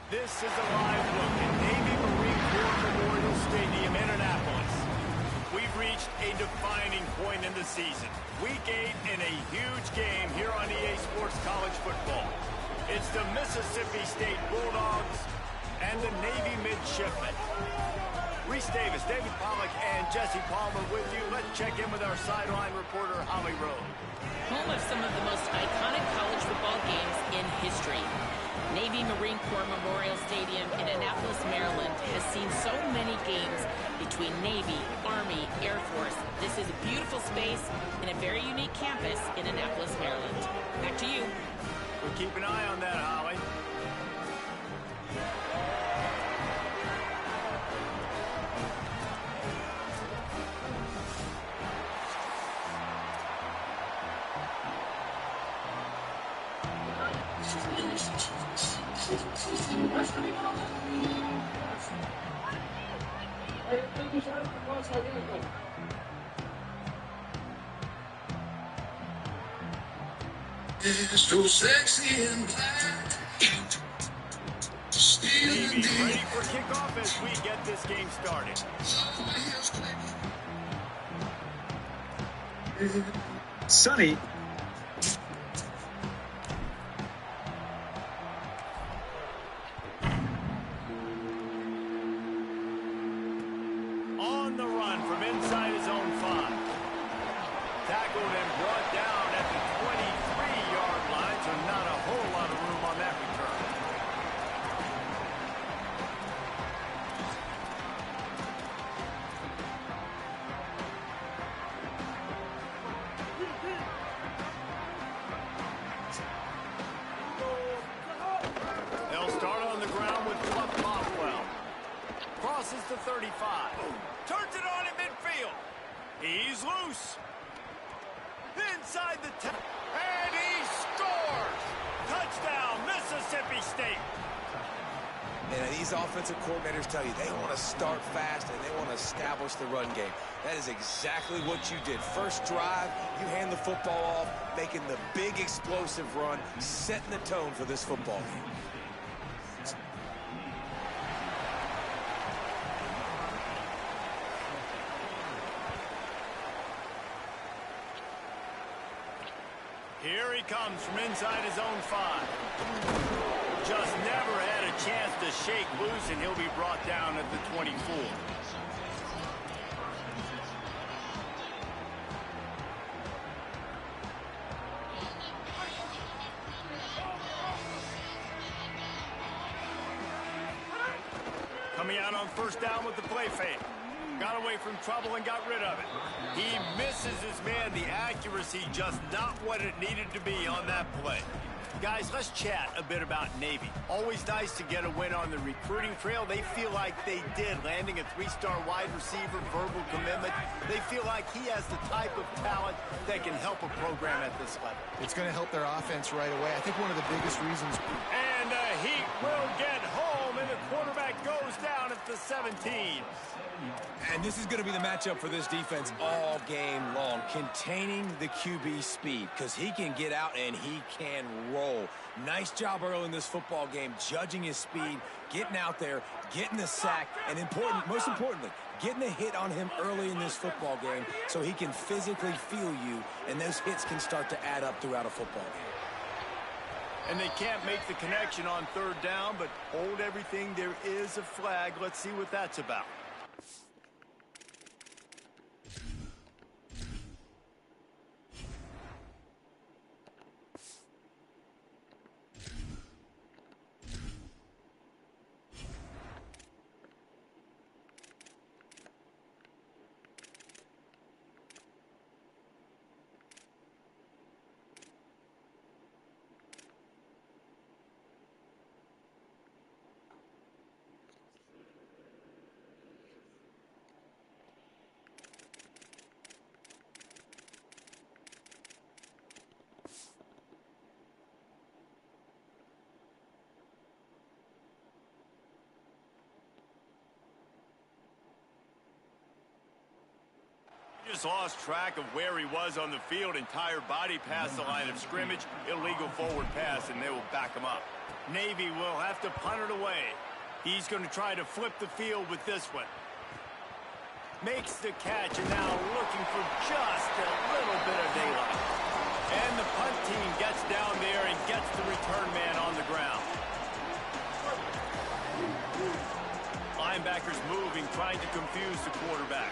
This is a live look at Navy Marine Corps Memorial Stadium in Annapolis. We've reached a defining point in the season. Week 8 in a huge game here on EA Sports College Football. It's the Mississippi State Bulldogs and the Navy Midshipmen. Reese Davis, David Pollack, and Jesse Palmer with you. Let's check in with our sideline reporter, Holly Rowe. Home of some of the most iconic college football games in history. Navy Marine Corps Memorial Stadium in Annapolis, Maryland has seen so many games between Navy, Army, Air Force. This is a beautiful space and a very unique campus in Annapolis, Maryland. Back to you. We'll keep an eye on that, Holly. It's so sexy and black. Navy ready for kickoff as we get this game started. Sonny. On the run from inside his own 5. Tackled and brought down at the 23-yard line, so not a whole lot of room on that return. They'll start on the ground with Fluff Bothwell. Crosses the 35. Turns it on in midfield. He's loose. Inside the 10. And he scores! Touchdown, Mississippi State. And these offensive coordinators tell you they want to start fast and they want to establish the run game. That is exactly what you did. First drive, you hand the football off, making the big explosive run, setting the tone for this football game. Here he comes from inside his own 5. Just never had a chance to shake loose, and he'll be brought down at the 24. Coming out on first down with the play fake. Got away from trouble and got rid of it. He misses his man. The accuracy just not what it needed to be on that play. Guys, let's chat a bit about Navy. Always nice to get a win on the recruiting trail. They feel like they did, landing a 3-star wide receiver, verbal commitment. They feel like he has the type of talent that can help a program at this level. It's going to help their offense right away. I think one of the biggest reasons. And Heat will get home, and the quarterback goes down at the 17. And this is going to be the matchup for this defense all game long, containing the QB speed, because he can get out and he can roll. Nice job early in this football game, judging his speed, getting out there, getting the sack, and most importantly, getting a hit on him early in this football game so he can physically feel you, and those hits can start to add up throughout a football game. And they can't make the connection on third down, but hold everything. There is a flag. Let's see what that's about. just lost track of where he was on the field. Entire body past the line of scrimmage. Illegal forward pass, and they will back him up. Navy will have to punt it away. He's going to try to flip the field with this one. Makes the catch, and now looking for just a little bit of daylight. And the punt team gets down there and gets the return man on the ground. Linebackers moving, trying to confuse the quarterback.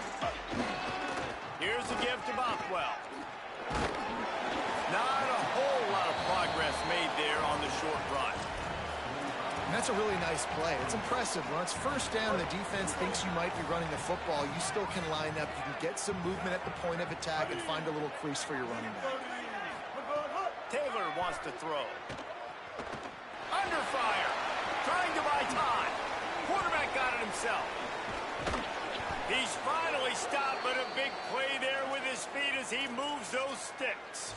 Here's the give to Bothwell. Not a whole lot of progress made there on the short run. And that's a really nice play. It's impressive. When it's first down, the defense thinks you might be running the football. You still can line up. You can get some movement at the point of attack and find a little crease for your running back. Taylor wants to throw. Under fire. Trying to buy time. Quarterback got it himself. He's finally stopped, but a big play there with his feet as he moves those sticks.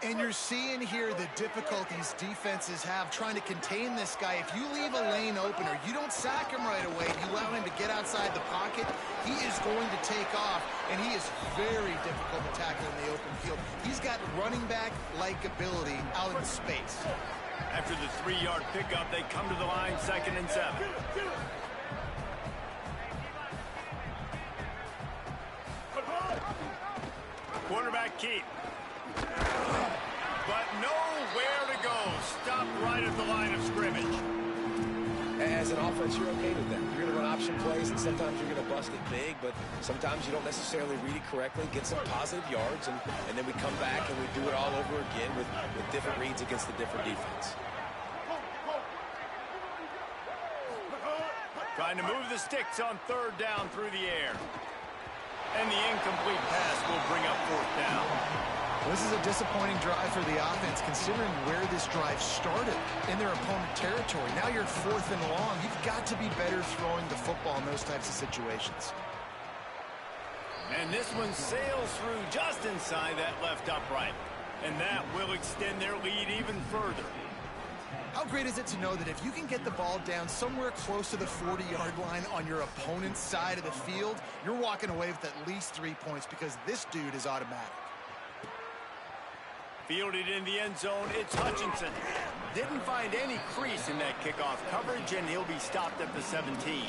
And you're seeing here the difficulties defenses have trying to contain this guy. If you leave a lane open or you don't sack him right away, you allow him to get outside the pocket, he is going to take off, and he is very difficult to tackle in the open field. He's got running back-like ability out in space. After the 3-yard pickup, they come to the line, 2nd and 7. Quarterback keep. But nowhere to go. Stopped right at the line of scrimmage. As an offense, you're okay with that. You're going to run option plays, and sometimes you're going to bust it big, but sometimes you don't necessarily read it correctly, get some positive yards, and then we come back and we do it all over again with different reads against the different defense. Trying to move the sticks on 3rd down through the air. And the incomplete pass will bring up 4th down. This is a disappointing drive for the offense, considering where this drive started in their opponent territory. Now you're 4th and long. You've got to be better throwing the football in those types of situations. And this one sails through just inside that left upright. And that will extend their lead even further. How great is it to know that if you can get the ball down somewhere close to the 40-yard line on your opponent's side of the field, you're walking away with at least 3 points because this dude is automatic. Fielded in the end zone, it's Hutchinson. Didn't find any crease in that kickoff coverage, and he'll be stopped at the 17.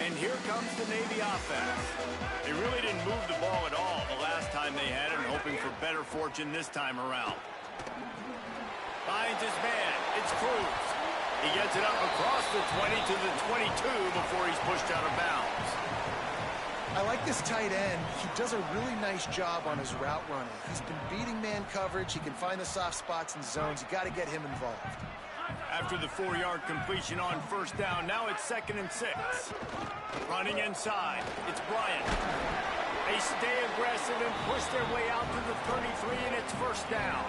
And here comes the Navy offense. They really didn't move the ball at all the last time they had it, and hoping for better fortune this time around. Finds his man. It's Cruz. He gets it up across the 20 to the 22 before he's pushed out of bounds. I like this tight end. He does a really nice job on his route running. He's been beating man coverage. He can find the soft spots and zones. You got to get him involved. After the 4-yard completion on 1st down, now it's 2nd and 6. Running inside, it's Bryant. They stay aggressive and push their way out to the 33, and it's 1st down.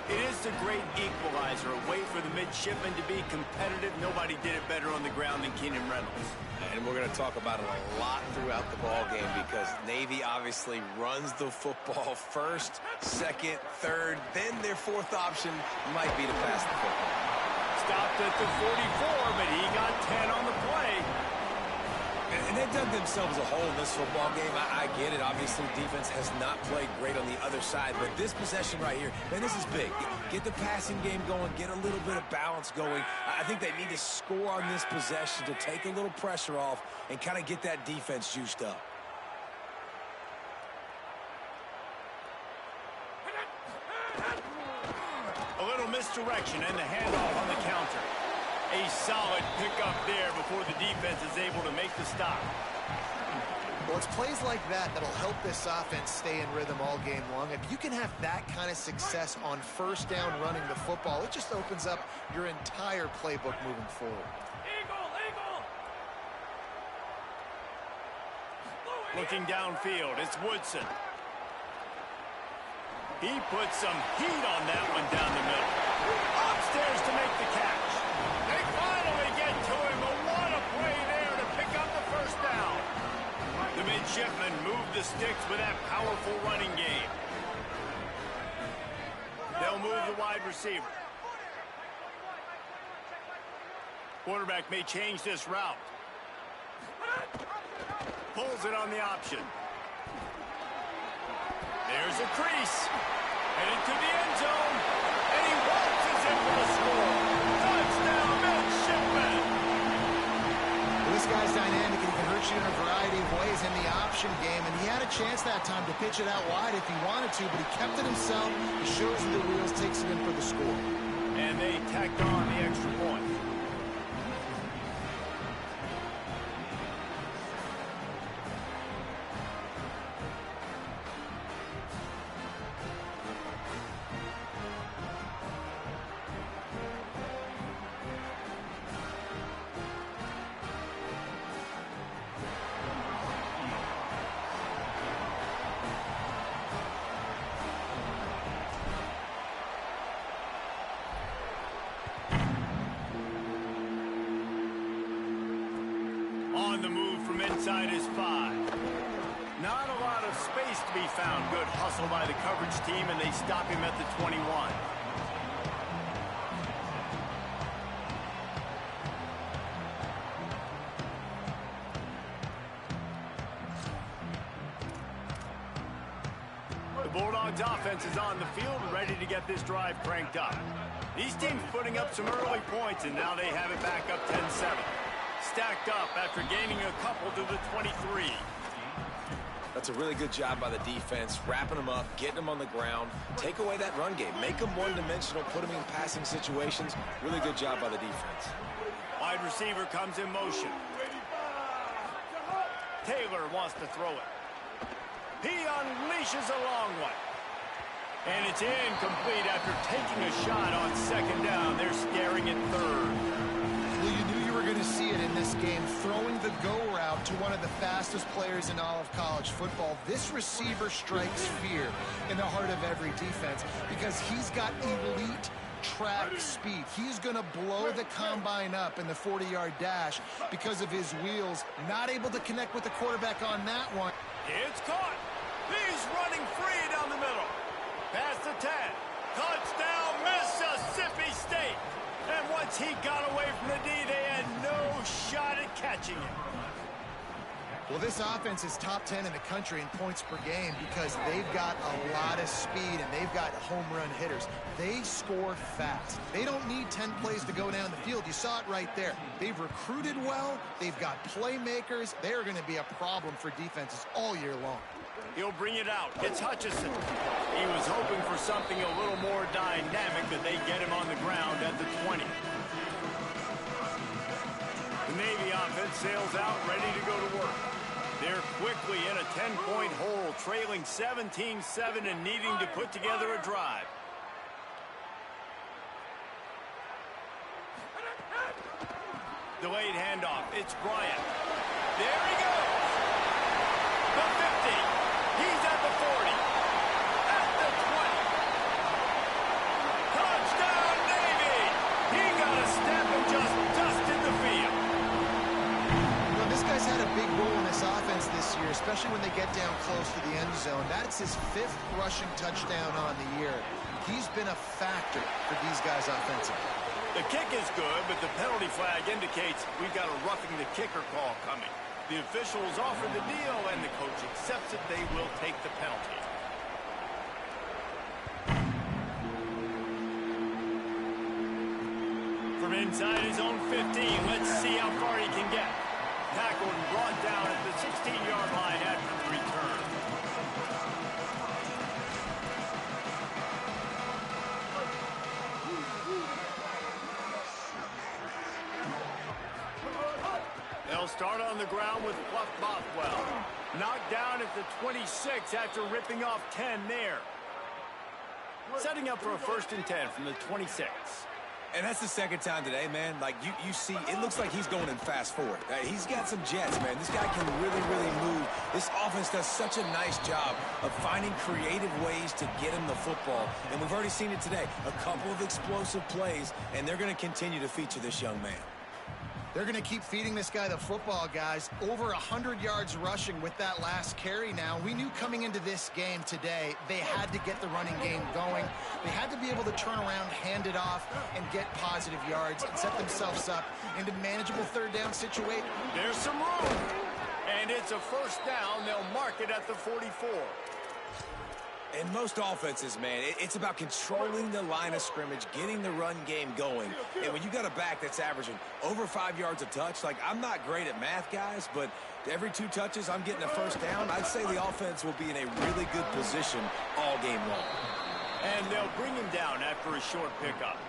It is the great equalizer, a way for the midshipmen to be competitive. Nobody did it better on the ground than Keenan Reynolds. And we're going to talk about it a lot throughout the ball game because Navy obviously runs the football 1st, 2nd, 3rd, then their 4th option might be to pass the football. Stopped at the 44, but he got 10 on the play. And they dug themselves a hole in this football game. I get it. Obviously, defense has not played great on the other side. But this possession right here, man, this is big. Get the passing game going. Get a little bit of balance going. I think they need to score on this possession to take a little pressure off and kind of get that defense juiced up. A little misdirection and the handoff on the counter. A solid pickup there before the defense is able to make the stop. Well, it's plays like that that'll help this offense stay in rhythm all game long. If you can have that kind of success on 1st down running the football, it just opens up your entire playbook moving forward. Looking downfield, it's Woodson. He puts some heat on that one down the middle. Upstairs to make the catch. They finally get to him, but what a play there to pick up the 1st down. The midshipmen move the sticks with that powerful running game. They'll move the wide receiver. Quarterback may change this route. Pulls it on the option. There's a crease. And into the end zone. And he waltzes in for the score. Touchdown, midshipmen. This guy's dynamic, and he can hurt you in a variety of ways in the option game, and he had a chance that time to pitch it out wide if he wanted to, but he kept it himself. He shows you the wheels, takes it in for the score. And they tacked on the extra point. On the move from inside his 5. Not a lot of space to be found. Good hustle by the coverage team, and they stop him at the 21. The Bulldogs offense is on the field, ready to get this drive cranked up. These teams putting up some early points, and now they have it back up 10-7. Stacked up after gaining a couple to the 23. That's a really good job by the defense, wrapping them up, getting them on the ground. Take away that run game. Make them one-dimensional, put them in passing situations. Really good job by the defense. Wide receiver comes in motion. Taylor wants to throw it. He unleashes a long one. And it's incomplete after taking a shot on second down. They're staring at third. Well, you knew you were going to see it in this game, throwing the go route to one of the fastest players in all of college football. This receiver strikes fear in the heart of every defense because he's got elite track speed. He's going to blow the combine up in the 40-yard dash because of his wheels. Not able to connect with the quarterback on that one. It's caught. He's running free down the middle. Past the 10. Touchdown, Mississippi State. And once he got away from the D, they had no shot at catching him. Well, this offense is top 10 in the country in points per game because they've got a lot of speed and they've got home run hitters. They score fast. They don't need 10 plays to go down the field. You saw it right there. They've recruited well. They've got playmakers. They're going to be a problem for defenses all year long. He'll bring it out. It's Hutchinson. He was hoping for something a little more dynamic, but they get him on the ground at the 20. The Navy offense sails out, ready to go to work. They're quickly in a 10-point hole, trailing 17-7 and needing to put together a drive. Delayed handoff. It's Bryant. There he goes. The 50. He's at the 40. At the 20. Touchdown, Navy. He got a step and just dusted the field. You know, this guy's had a big role in this offense this year, especially when they get down close to the end zone. That's his 5th rushing touchdown on the year. He's been a factor for these guys offensively. The kick is good, but the penalty flag indicates we've got a roughing the kicker call coming. The officials offer the deal, and the coach accepts it. They will take the penalty. From inside his own 15, let's see how far he can get. Tackled and brought down at the 16-yard line after the return. They'll start on the ground with Fluff Bothwell. Knocked down at the 26 after ripping off 10 there. Setting up for a 1st and 10 from the 26. And that's the second time today, man. Like, you see, it looks like he's going in fast forward. He's got some jets, man. This guy can really, really move. This offense does such a nice job of finding creative ways to get him the football. And we've already seen it today. A couple of explosive plays, and they're going to continue to feature this young man. They're going to keep feeding this guy the football, guys. Over 100 yards rushing with that last carry now. We knew coming into this game today, they had to get the running game going. They had to be able to turn around, hand it off, and get positive yards and set themselves up into manageable third down situation. There's some room. And it's a first down. They'll mark it at the 44. In most offenses, man, it's about controlling the line of scrimmage, getting the run game going. And when you got a back that's averaging over 5 yards a touch, like, I'm not great at math, guys, but every 2 touches, I'm getting a first down. I'd say the offense will be in a really good position all game long. And they'll bring him down after a short pickup.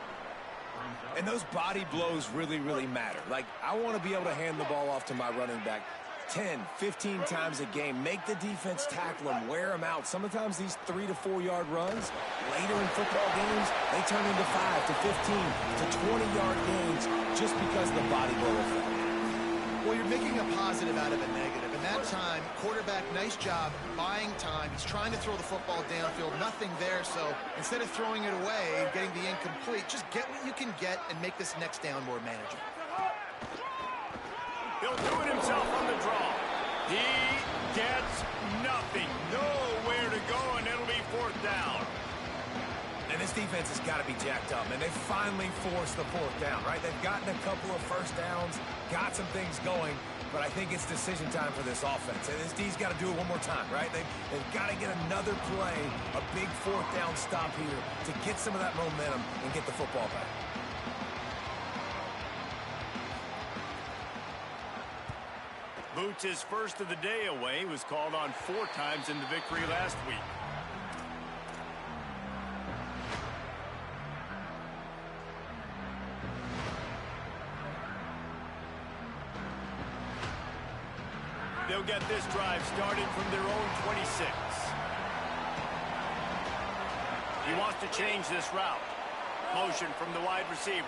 And those body blows really, really matter. Like, I want to be able to hand the ball off to my running back 10, 15 times a game. Make the defense tackle them, wear them out. Sometimes these 3 to 4 yard runs, later in football games, they turn into 5 to 15 to 20-yard gains just because of the body blow effect. Well, you're making a positive out of a negative. And that time, quarterback, nice job buying time. He's trying to throw the football downfield. Nothing there. So instead of throwing it away and getting the incomplete, just get what you can get and make this next down more manageable. He'll do it himself on the draw. He gets nothing. Nowhere to go, and it'll be 4th down. And this defense has got to be jacked up, and they finally forced the 4th down, right? They've gotten a couple of first downs, got some things going, but I think it's decision time for this offense. And this D's got to do it one more time, right? They've got to get another play, a big 4th down stop here to get some of that momentum and get the football back. Boots' first of the day away was called on 4 times in the victory last week. They'll get this drive started from their own 26. He wants to change this route. Motion from the wide receiver.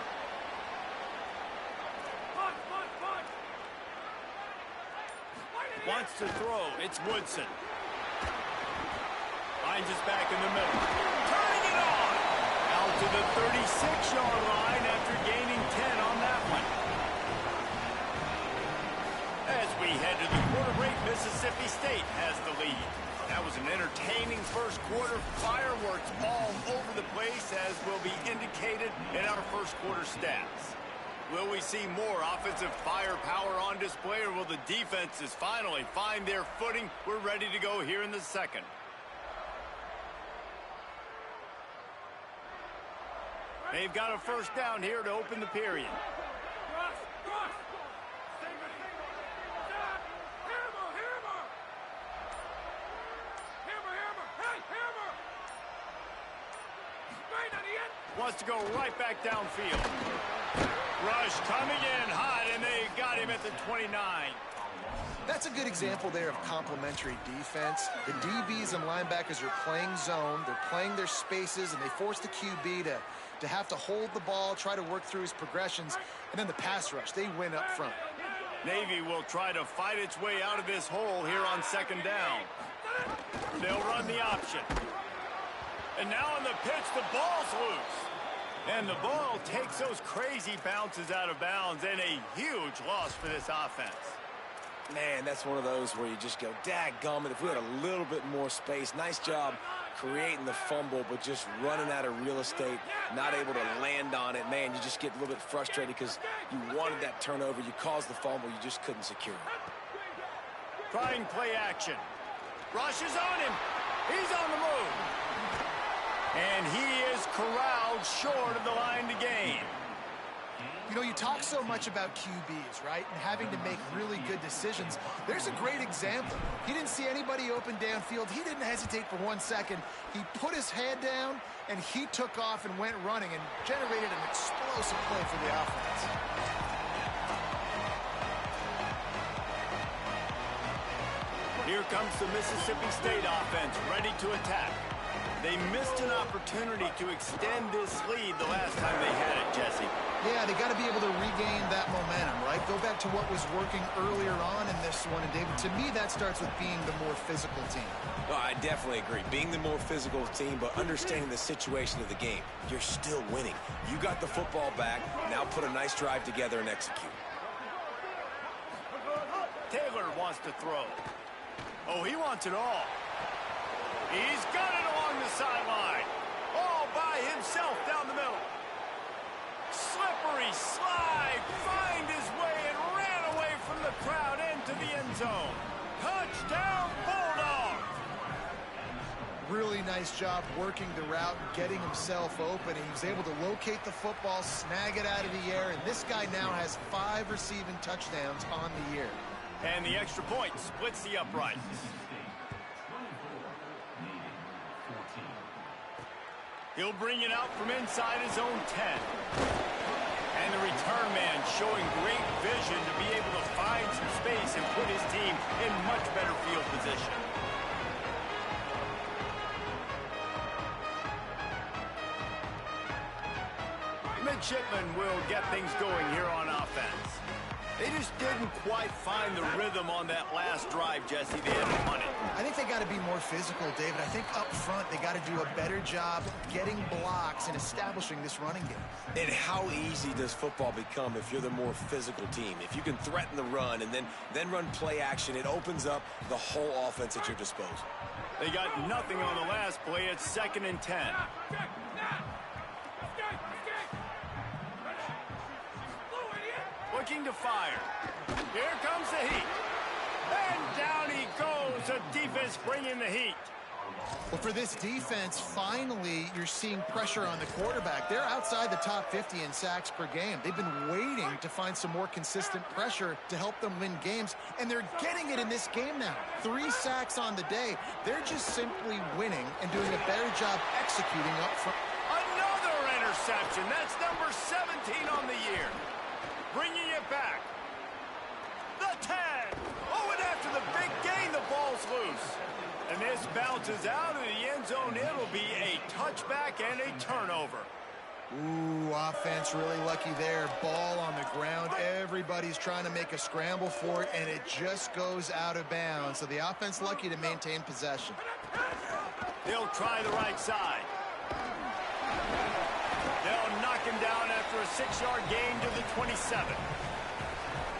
Wants to throw. It's Woodson. Finds his back in the middle. Turning it on. Out to the 36-yard line after gaining 10 on that one. As we head to the quarter break, Mississippi State has the lead. That was an entertaining first quarter. Fireworks all over the place, as will be indicated in our first quarter stats. Will we see more offensive firepower on display, or will the defenses finally find their footing? We're ready to go here in the second. They've got a first down here to open the period. Wants to go right back downfield. Rush coming in hot, and they got him at the 29. That's a good example there of complementary defense. The DBs and linebackers are playing zone. They're playing their spaces, and they force the QB to have to hold the ball, try to work through his progressions, and then the pass rush. They win up front. Navy will try to fight its way out of this hole here on second down. They'll run the option. And now on the pitch, the ball's loose. And the ball takes those crazy bounces out of bounds, and a huge loss for this offense. Man, that's one of those where you just go, dadgummit, if we had a little bit more space. Nice job creating the fumble, but just running out of real estate, not able to land on it. Man, you just get a little bit frustrated because you wanted that turnover. You caused the fumble. You just couldn't secure it. Trying play action. Rush is on him. He's on the move. And he is corralled short of the line to gain. You know, you talk so much about QBs, right? And having to make really good decisions. There's a great example. He didn't see anybody open downfield. He didn't hesitate for 1 second. He put his head down, and he took off and went running and generated an explosive play for the offense. Here comes the Mississippi State offense, ready to attack. They missed an opportunity to extend this lead the last time they had it, Jesse. Yeah, they got to be able to regain that momentum, right? Go back to what was working earlier on in this one. And, David, to me, that starts with being the more physical team. Well, I definitely agree. Being the more physical team, but understanding the situation of the game. You're still winning. You got the football back. Now put a nice drive together and execute. Taylor wants to throw. Oh, he wants it all. He's got it along the sideline. All by himself down the middle. Slippery slide. Find his way and ran away from the crowd into the end zone. Touchdown, Bulldogs. Really nice job working the route and getting himself open. He was able to locate the football, snag it out of the air, and this guy now has 5 receiving touchdowns on the year. And the extra point splits the uprights. He'll bring it out from inside his own 10. And the return man showing great vision to be able to find some space and put his team in much better field position. Midshipman will get things going here on offense. They just didn't quite find the rhythm on that last drive, Jesse. They had to punt it. I think they got to be more physical, David. I think up front they got to do a better job getting blocks and establishing this running game. And how easy does football become if you're the more physical team? If you can threaten the run and then run play action, it opens up the whole offense at your disposal. They got nothing on the last play. It's 2nd and 10. Looking to fire. Here comes the heat. And down he goes. The defense bringing the heat. Well, for this defense, finally, you're seeing pressure on the quarterback. They're outside the top 50 in sacks per game. They've been waiting to find some more consistent pressure to help them win games, and they're getting it in this game now. 3 sacks on the day. They're just simply winning and doing a better job executing up front. Another interception. That's number 17 on the year. Bringing it back. The 10. Oh, and after the big gain, the ball's loose. And this bounces out of the end zone. It'll be a touchback and a turnover. Ooh, offense really lucky there. Ball on the ground. Everybody's trying to make a scramble for it, and it just goes out of bounds. So the offense lucky to maintain possession. They'll try the right side. They'll knock him down after a 6-yard gain to the 27.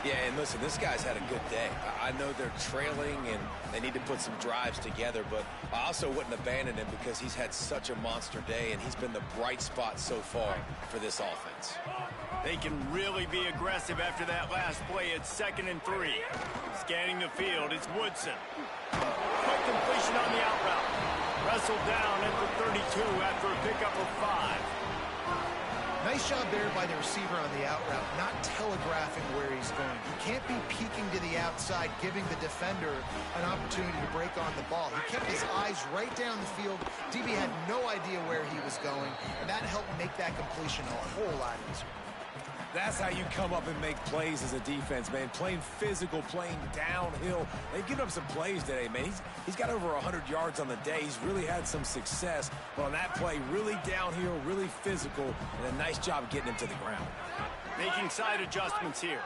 Yeah, and listen, this guy's had a good day. I know they're trailing and they need to put some drives together, but I also wouldn't abandon him because he's had such a monster day and he's been the bright spot so far for this offense. They can really be aggressive after that last play. It's 2nd and 3. Scanning the field, it's Woodson. Quick completion on the out route. Wrestled down at the 32 after a pickup of 5. Nice job there by the receiver on the out route, not telegraphing where he's going. He can't be peeking to the outside, giving the defender an opportunity to break on the ball. He kept his eyes right down the field. DB had no idea where he was going, and that helped make that completion a whole lot easier. That's how you come up and make plays as a defense, man. Playing physical, playing downhill. They've given up some plays today, man. He's got over 100 yards on the day. He's really had some success. But on that play, really downhill, really physical, and a nice job getting him to the ground. Making side adjustments here.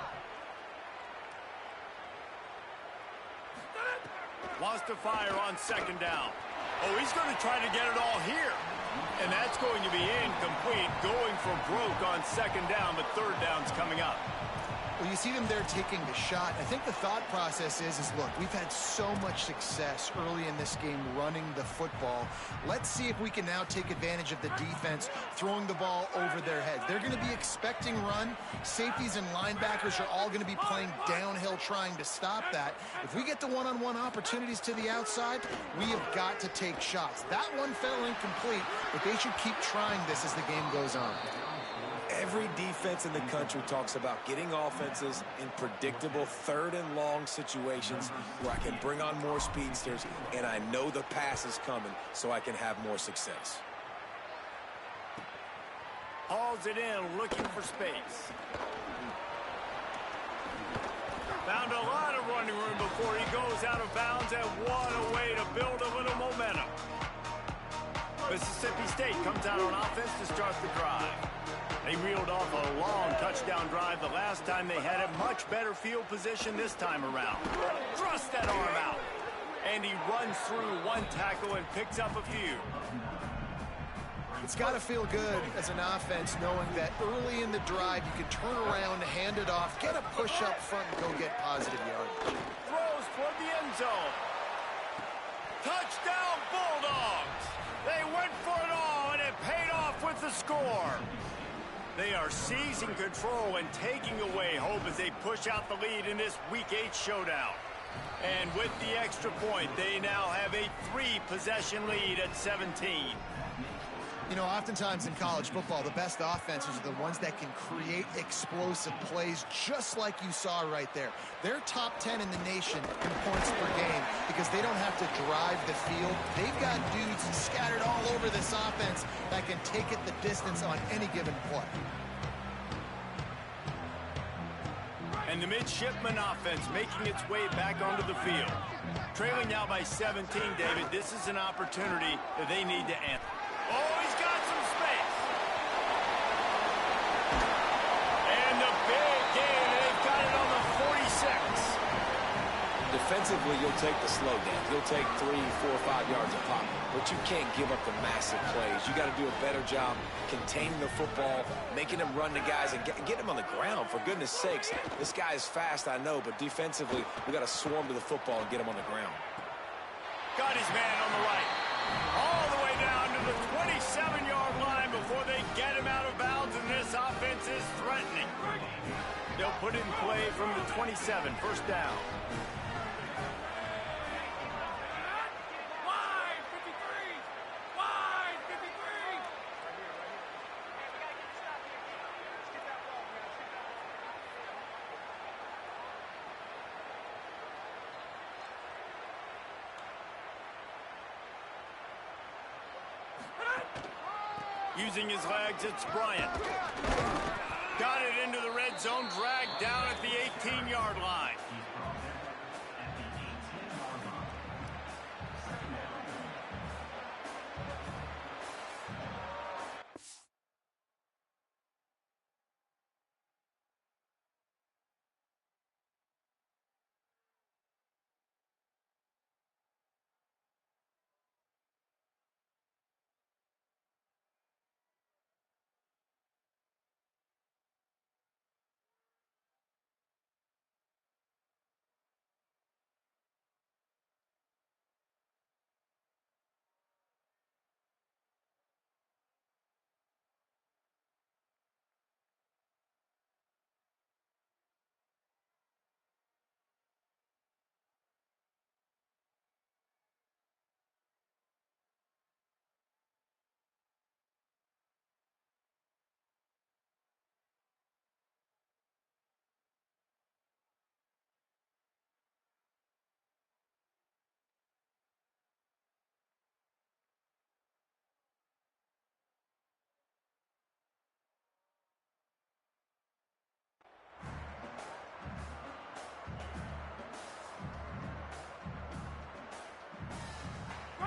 Wants to fire on 2nd down. Oh, he's going to try to get it all here. And that's going to be incomplete, going for broke on 2nd down, but 3rd down's coming up. Well, you see them there taking the shot. I think the thought process is look, we've had so much success early in this game running the football. Let's see if we can now take advantage of the defense throwing the ball over their heads. They're going to be expecting run. Safeties and linebackers are all going to be playing downhill trying to stop that. If we get the one-on-one opportunities to the outside, we have got to take shots. That one fell incomplete, but they should keep trying this as the game goes on. Every defense in the country talks about getting offenses in predictable 3rd and long situations where I can bring on more speedsters and I know the pass is coming so I can have more success. Hauls it in, looking for space. Found a lot of running room before he goes out of bounds, and what a way to build a little momentum. Mississippi State comes out on offense to start the drive. They reeled off a long touchdown drive the last time. They had a much better field position this time around. Thrust that arm out. And he runs through one tackle and picks up a few. It's got to feel good as an offense knowing that early in the drive you can turn around, hand it off, get a push up front, and go get positive yards. Throws toward the end zone. Touchdown, Bulldogs! They went for it all, and it paid off with the score. They are seizing control and taking away hope as they push out the lead in this Week 8 showdown. And with the extra point, they now have a 3-possession lead at 17. You know, oftentimes in college football, the best offenses are the ones that can create explosive plays, just like you saw right there. They're top 10 in the nation in points per game because they don't have to drive the field. They've got dudes scattered all over this offense that can take it the distance on any given play. And the midshipman offense making its way back onto the field. Trailing now by 17, David, this is an opportunity that they need to answer. Oh, he's got some space. And the big gain, they've got it on the 46. Defensively, you'll take the slow down. You'll take 3, 4, 5 yards a pop. But you can't give up the massive plays. You got to do a better job containing the football, making them run the guys, and get them on the ground. For goodness sakes, this guy is fast, I know, but defensively, we got to swarm to the football and get him on the ground. Got his man on the right. All the way down to the 27-yard line before they get him out of bounds, and this offense is threatening. They'll put it in play from the 27, first down. Using his legs, it's Bryant. Got it into the red zone, dragged down at the 18-yard line.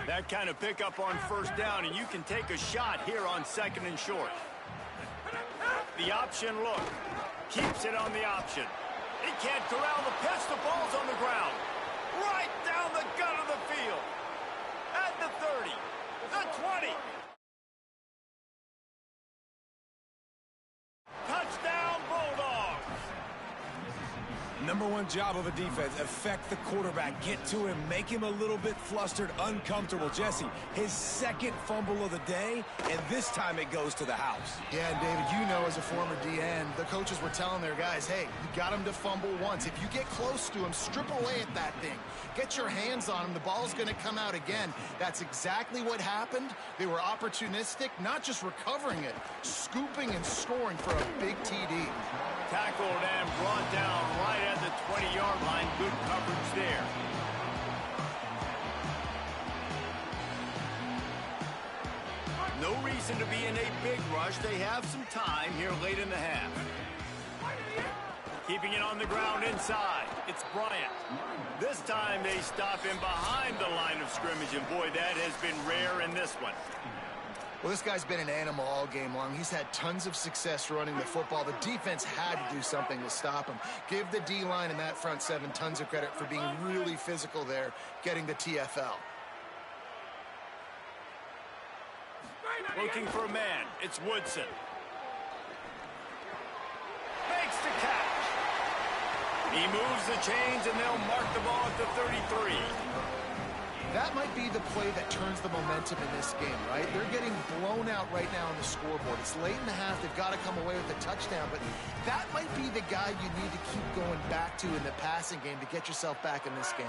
That kind of pickup on first down, and you can take a shot here on 2nd and short. The option look. Keeps it on the option. He can't corral the pitch. The ball's on the ground. Right down the gut of the field. At the 30. The 20. Touchdown, Bulldogs. Number one job of a defense, affect the quarterback, get to him, make him a little bit flustered, uncomfortable. Jesse, his second fumble of the day, and this time it goes to the house. Yeah, and David, you know as a former DN, the coaches were telling their guys, hey, you got him to fumble once. If you get close to him, strip away at that thing. Get your hands on him. The ball's going to come out again. That's exactly what happened. They were opportunistic, not just recovering it, scooping and scoring for a big TD. Tackled and brought down right at the 20-yard line. Good coverage there. No reason to be in a big rush. They have some time here late in the half. Keeping it on the ground inside. It's Bryant. This time they stop him behind the line of scrimmage, and boy, that has been rare in this one. Well, this guy's been an animal all game long. He's had tons of success running the football. The defense had to do something to stop him. Give the D-line and that front seven tons of credit for being really physical there, getting the TFL. Well, looking for a man. It's Woodson. Makes the catch. He moves the chains, and they'll mark the ball at the 33. That might be the play that turns the momentum in this game, right? They're getting blown out right now on the scoreboard. It's late in the half. They've got to come away with a touchdown, but that might be the guy you need to keep going back to in the passing game to get yourself back in this game.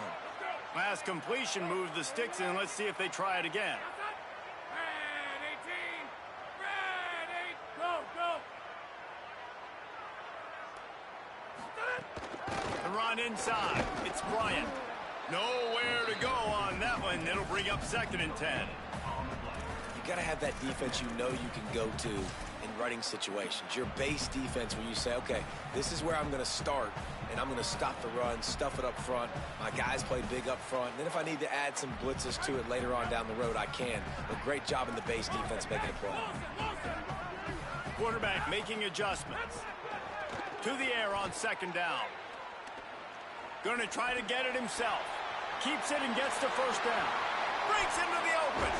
Last completion moved the sticks in. Let's see if they try it again. The run inside. It's Bryant. Nowhere to go on that one. It'll bring up 2nd and 10. You got to have that defense you know you can go to in running situations. Your base defense where you say, okay, this is where I'm going to start, and I'm going to stop the run, stuff it up front. My guys play big up front. And then if I need to add some blitzes to it later on down the road, I can. But great job in the base defense making a play. Quarterback making adjustments. To the air on 2nd down. Going to try to get it himself. Keeps it and gets to 1st down. Breaks into the open.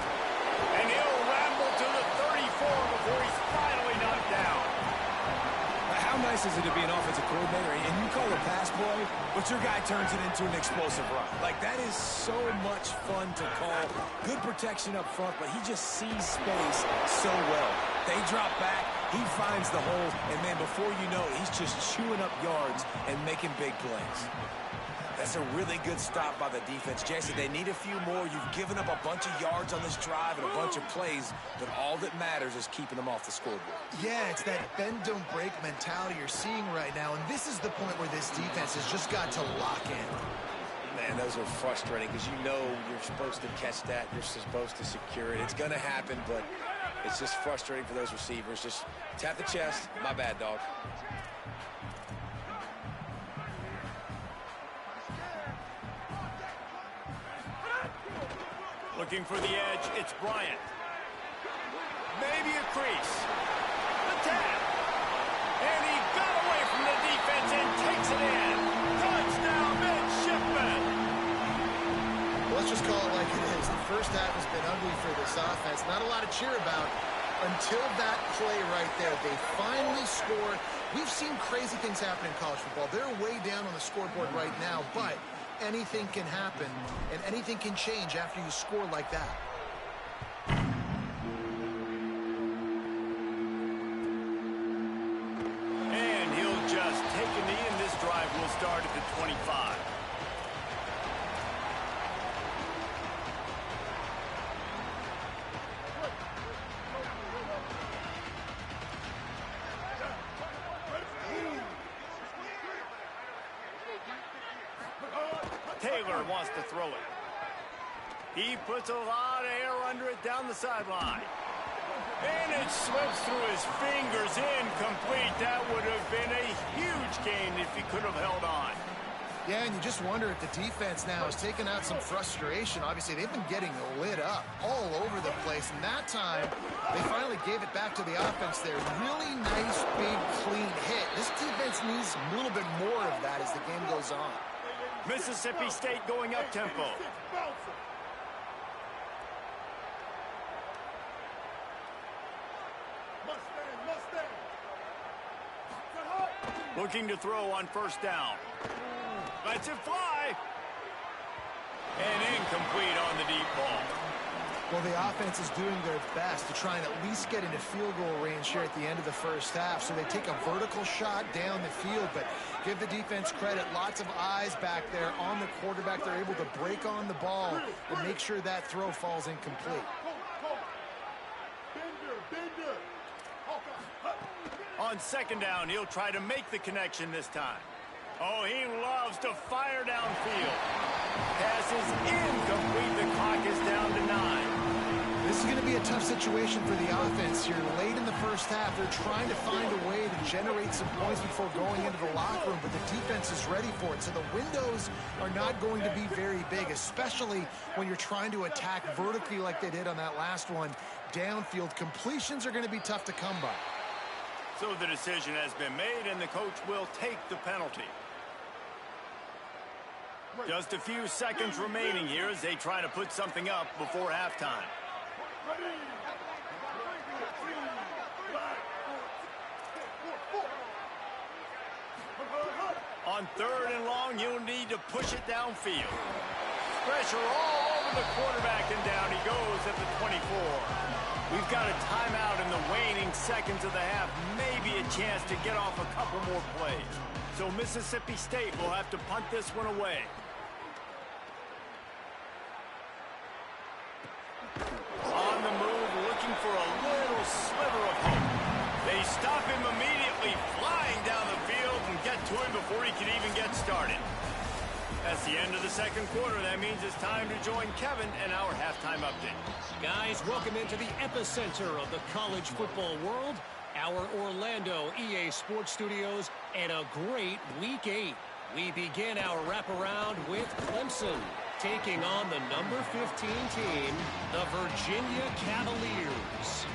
And he'll ramble to the 34 before he's finally knocked down. How nice is it to be an offensive coordinator and you call a pass play, but your guy turns it into an explosive run? Like, that is so much fun to call. Good protection up front, but he just sees space so well. They drop back, he finds the hole, and man, before you know it, he's just chewing up yards and making big plays. That's a really good stop by the defense. Jason, they need a few more. You've given up a bunch of yards on this drive and a bunch of plays, but all that matters is keeping them off the scoreboard. Yeah, it's that bend, don't break mentality you're seeing right now, and this is the point where this defense has just got to lock in. Man, those are frustrating because you know you're supposed to catch that. You're supposed to secure it. It's going to happen, but it's just frustrating for those receivers. Just tap the chest. My bad, dog. Looking for the edge, it's Bryant. Maybe a crease. The tap. And he got away from the defense and takes it in. Touchdown, midshipman. Well, let's just call it like it is. The first half has been ugly for this offense. Not a lot to cheer about until that play right there. They finally score. We've seen crazy things happen in college football. They're way down on the scoreboard right now, but anything can happen, and anything can change after you score like that. And he'll just take a knee, and this drive will start at the 25. Taylor wants to throw it. He puts a lot of air under it down the sideline. And it slips through his fingers, incomplete. That would have been a huge gain if he could have held on. Yeah, and you just wonder if the defense now has taken out some frustration. Obviously, they've been getting lit up all over the place. And that time, they finally gave it back to the offense there. Really nice, big, clean hit. This defense needs a little bit more of that as the game goes on. Mississippi State going up tempo. Looking to throw on 1st down. Lets it fly. And incomplete on the deep ball. Well, the offense is doing their best to try and at least get into field goal range here at the end of the first half. So they take a vertical shot down the field, but give the defense credit. Lots of eyes back there on the quarterback. They're able to break on the ball and make sure that throw falls incomplete. On 2nd down, he'll try to make the connection this time. Oh, he loves to fire downfield. Pass is incomplete. The clock is down to 9. This is going to be a tough situation for the offense here. Late in the first half, they're trying to find a way to generate some points before going into the locker room, but the defense is ready for it. So the windows are not going to be very big, especially when you're trying to attack vertically like they did on that last one. Downfield completions are going to be tough to come by. So the decision has been made, and the coach will take the penalty. Just a few seconds remaining here as they try to put something up before halftime. On 3rd and long, you'll need to push it downfield. Pressure all over the quarterback, and down he goes at the 24. We've got a timeout in the waning seconds of the half. Maybe a chance to get off a couple more plays. So Mississippi State will have to punt this one away. On the move, looking for a little sliver of hope. They stop him immediately, flying down the field, and get to him before he can even get started. That's the end of the second quarter. That means it's time to join Kevin and our halftime update. Guys, welcome into the epicenter of the college football world, our Orlando EA Sports Studios, and a great Week 8. We begin our wraparound with Clemson, taking on the number 15 team, the Virginia Cavaliers.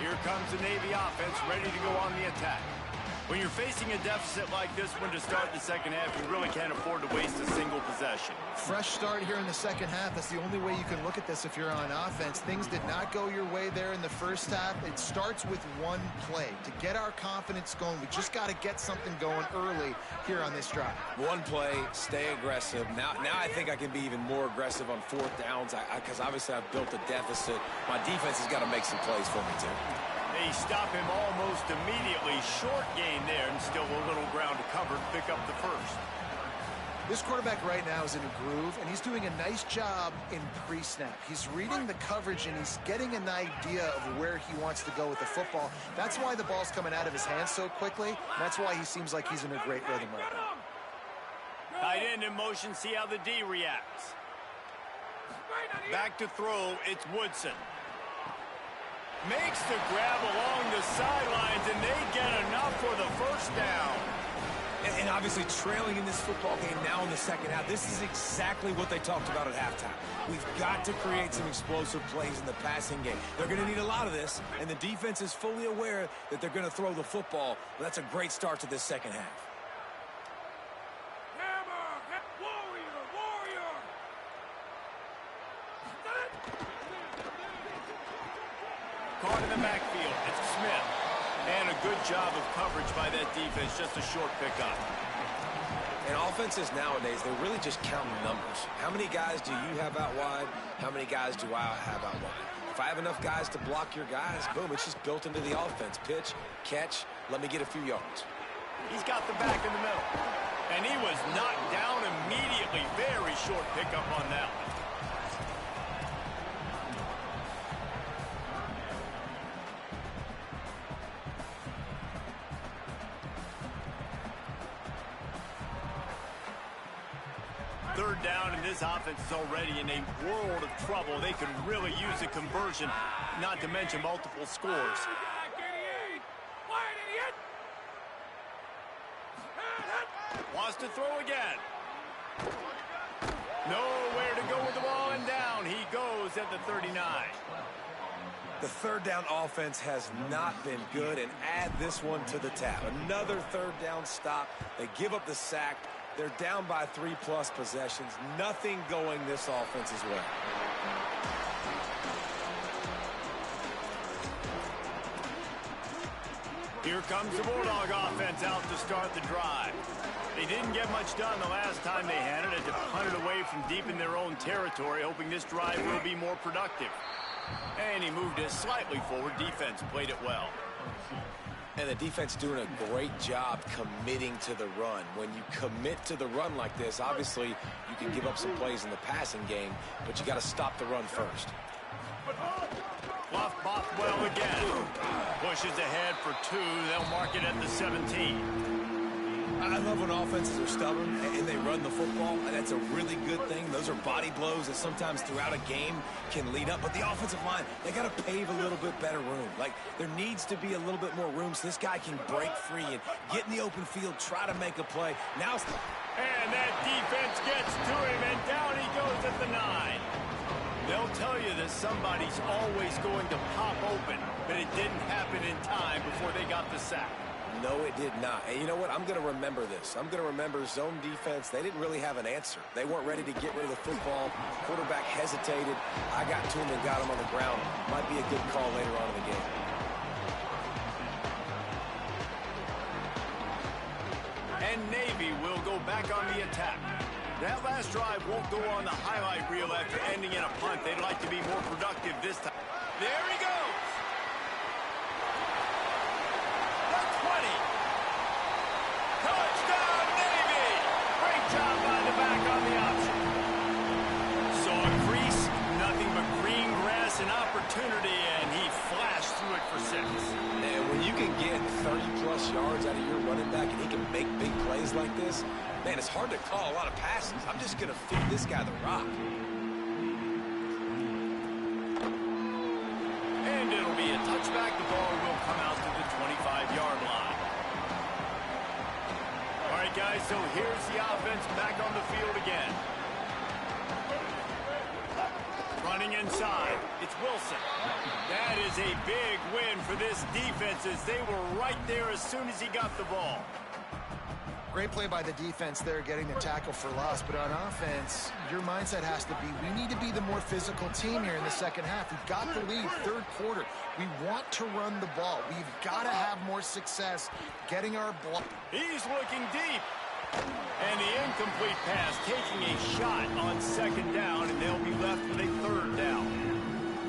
Here comes the Navy offense, ready to go on the attack. When you're facing a deficit like this one to start the second half, you really can't afford to waste a single possession. Fresh start here in the second half. That's the only way you can look at this if you're on offense. Things did not go your way there in the first half. It starts with one play. To get our confidence going, we just got to get something going early here on this drive. One play, stay aggressive. Now I think I can be even more aggressive on 4th downs because obviously I've built a deficit. My defense has got to make some plays for me, too. They stop him almost immediately. Short gain there, and still a little ground to cover to pick up the first. This quarterback right now is in a groove, and he's doing a nice job in pre-snap. He's reading the coverage, and he's getting an idea of where he wants to go with the football. That's why the ball's coming out of his hands so quickly. And that's why he seems like he's in a great rhythm right now. Tight end in motion, see how the D reacts. Back to throw, it's Woodson. Makes the grab along the sidelines, and they get enough for the first down. And obviously trailing in this football game now in the second half, this is exactly what they talked about at halftime. We've got to create some explosive plays in the passing game. They're going to need a lot of this, and the defense is fully aware that they're going to throw the football. That's a great start to this second half. Caught in the backfield, it's Smith. And a good job of coverage by that defense, just a short pickup. And offenses nowadays, they're really just counting numbers. How many guys do you have out wide? How many guys do I have out wide? If I have enough guys to block your guys, boom, it's just built into the offense. Pitch, catch, let me get a few yards. He's got the back in the middle. And he was knocked down immediately. Very short pickup on that one. Third down, and this offense is already in a world of trouble. They could really use a conversion, not to mention multiple scores. Wants to throw again. Nowhere to go with the ball, and down he goes at the 39. The third down offense has not been good, and add this one to the tab. Another third down stop. They give up the sack. They're down by 3+ possessions. Nothing going this offense's way. Here comes the Bulldog offense out to start the drive. They didn't get much done the last time they had it. Had to punt it away from deep in their own territory, hoping this drive will be more productive. And he moved it slightly forward. Defense played it well. And the defense doing a great job committing to the run. When you commit to the run like this, obviously you can give up some plays in the passing game, but you got to stop the run first. Bluff Bothwell again. Pushes ahead for 2. They'll mark it at the 17. I love when offenses are stubborn and they run the football, and that's a really good thing. Those are body blows that sometimes throughout a game can lead up. But the offensive line, they got to pave a little bit better room. Like, there needs to be a little bit more room so this guy can break free and get in the open field, try to make a play. Now, and that defense gets to him, and down he goes at the 9. They'll tell you that somebody's always going to pop open, but it didn't happen in time before they got the sack. No, it did not. And you know what? I'm going to remember this. I'm going to remember zone defense. They didn't really have an answer. They weren't ready to get rid of the football. Quarterback hesitated. I got to him and got him on the ground. Might be a good call later on in the game. and Navy will go back on the attack. That last drive won't go on the highlight reel after ending in a punt. They'd like to be more productive this time. There he goes. The 20. Touchdown, Navy. Great job by the back on the option. Saw a crease, nothing but green grass and opportunity, and he flashed through it for 6. And when you can get 30-plus yards out of your running back and he can make big plays like this, man, it's hard to call a lot of passes. I'm just going to feed this guy the rock. And it'll be a touchback. The ball will come out to the 25-yard line. All right, guys, so here's the offense back on the field again. Running inside, it's Wilson. That is a big win for this defense as they were right there as soon as he got the ball. Great play by the defense there, getting the tackle for loss. But on offense, your mindset has to be, we need to be the more physical team here in the second half. We've got the lead, third quarter. We want to run the ball. We've got to have more success getting our ball. He's looking deep. And the incomplete pass taking a shot on second down, and they'll be left with a third down.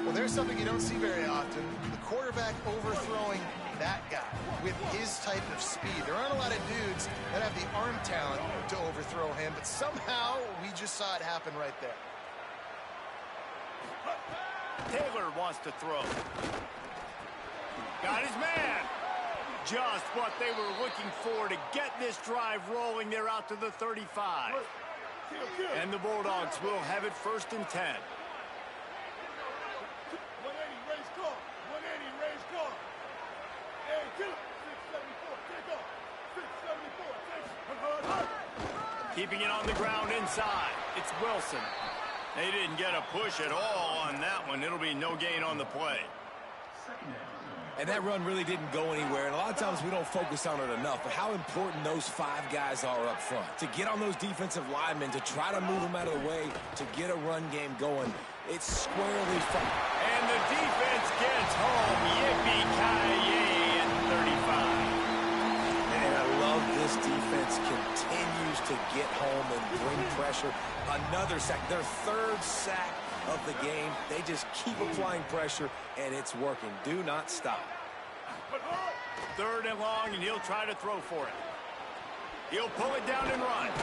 Well, there's something you don't see very often. The quarterback overthrowing that guy with his type of speed. There aren't a lot of dudes that have the arm talent to overthrow him, but somehow we just saw it happen right there. Taylor wants to throw. Got his man. Just what they were looking for to get this drive rolling. They're out to the 35. And the Bulldogs will have it 1st and 10. 180, raise car. 180, raise car. Hey, kill it. 674, take off. 674, take. Keeping it on the ground inside. It's Wilson. They didn't get a push at all on that one. It'll be no gain on the play. And that run really didn't go anywhere, and a lot of times we don't focus on it enough, but how important those 5 guys are up front. To get on those defensive linemen, to try to move them out of the way, to get a run game going, it's squarely fun. And the defense gets home. Yippee-ki-yay at 35. And I love this defense continues to get home and bring pressure. Another sack, their 3rd sack of the game. They just keep applying pressure, and it's working. Do not stop. 3rd and long, and he'll try to throw for it. He'll pull it down and run.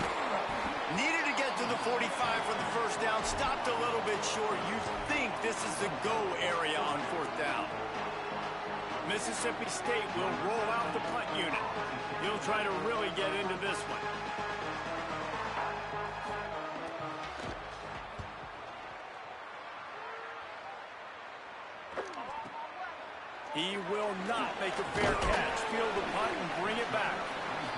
Needed to get to the 45 for the 1st down. Stopped a little bit short. You think this is the go area on 4th down. Mississippi State will roll out the punt unit. He'll try to really get into this one. He will not make a fair catch. Field the punt and bring it back.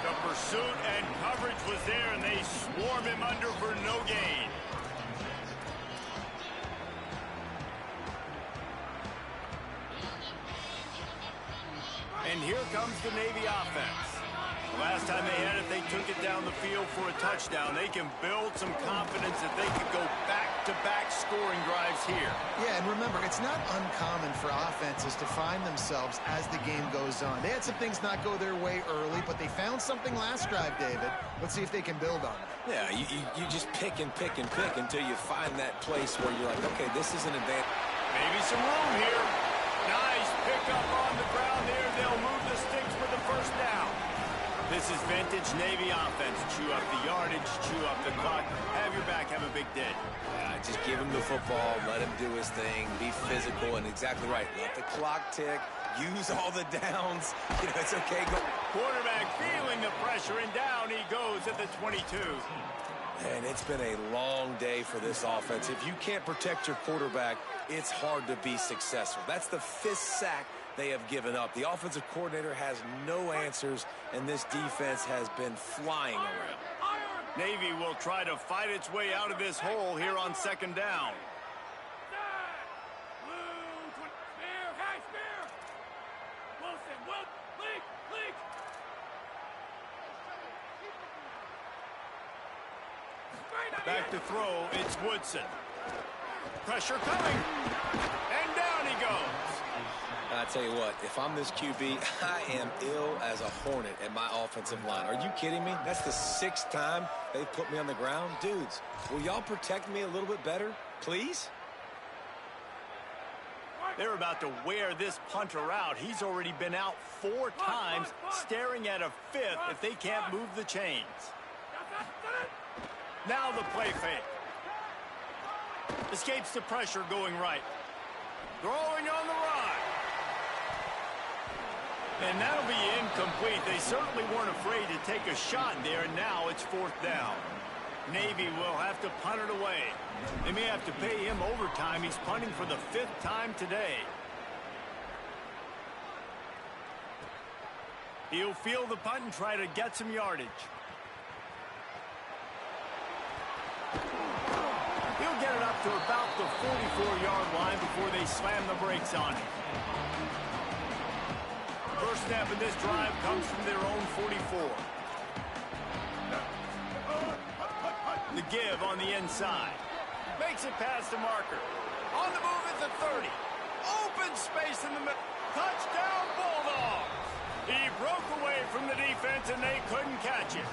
The pursuit and coverage was there, and they swarm him under for no gain. And here comes the Navy offense. The last time they had it, they took it down the field for a touchdown. They can build some confidence that they could go back-to-back scoring drives here. Yeah, and remember, it's not uncommon for offenses to find themselves as the game goes on. They had some things not go their way early, but they found something last drive, David. Let's see if they can build on it. Yeah, you just pick and pick and pick until you find that place where you're like, okay, this is an advantage. Maybe some room here. Nice pickup on the ground there. They'll move the sticks for the 1st down. This is vintage Navy offense. Chew up the yardage, chew up the clock. Have your back, have a big day. Just give him the football, let him do his thing, be physical, and exactly right. Let the clock tick, use all the downs. You know, it's okay. Go. Quarterback feeling the pressure, and down he goes at the 22. And it's been a long day for this offense. If you can't protect your quarterback, it's hard to be successful. That's the 5th sack they have given up. The offensive coordinator has no answers, and this defense has been flying around. Navy will try to fight its way out of this hole here on 2nd down. Back to throw, it's Woodson. Pressure coming, and down he goes. I tell you what, if I'm this QB, I am ill as a hornet at my offensive line. Are you kidding me? That's the 6th time they've put me on the ground. Dudes, will y'all protect me a little bit better, please? They're about to wear this punter out. He's already been out 4 times, staring at a 5th if they can't move the chains. Now the play fake. Escapes the pressure going right. Throwing on the run. And that'll be incomplete. They certainly weren't afraid to take a shot there, and now it's 4th down. Navy will have to punt it away. They may have to pay him overtime. He's punting for the 5th time today. He'll field the punt and try to get some yardage. He'll get it up to about the 44-yard line before they slam the brakes on him. First snap in this drive comes from their own 44. The give on the inside. Makes it past the marker. On the move at the 30. Open space in the middle. Touchdown, Bulldogs! He broke away from the defense and they couldn't catch it.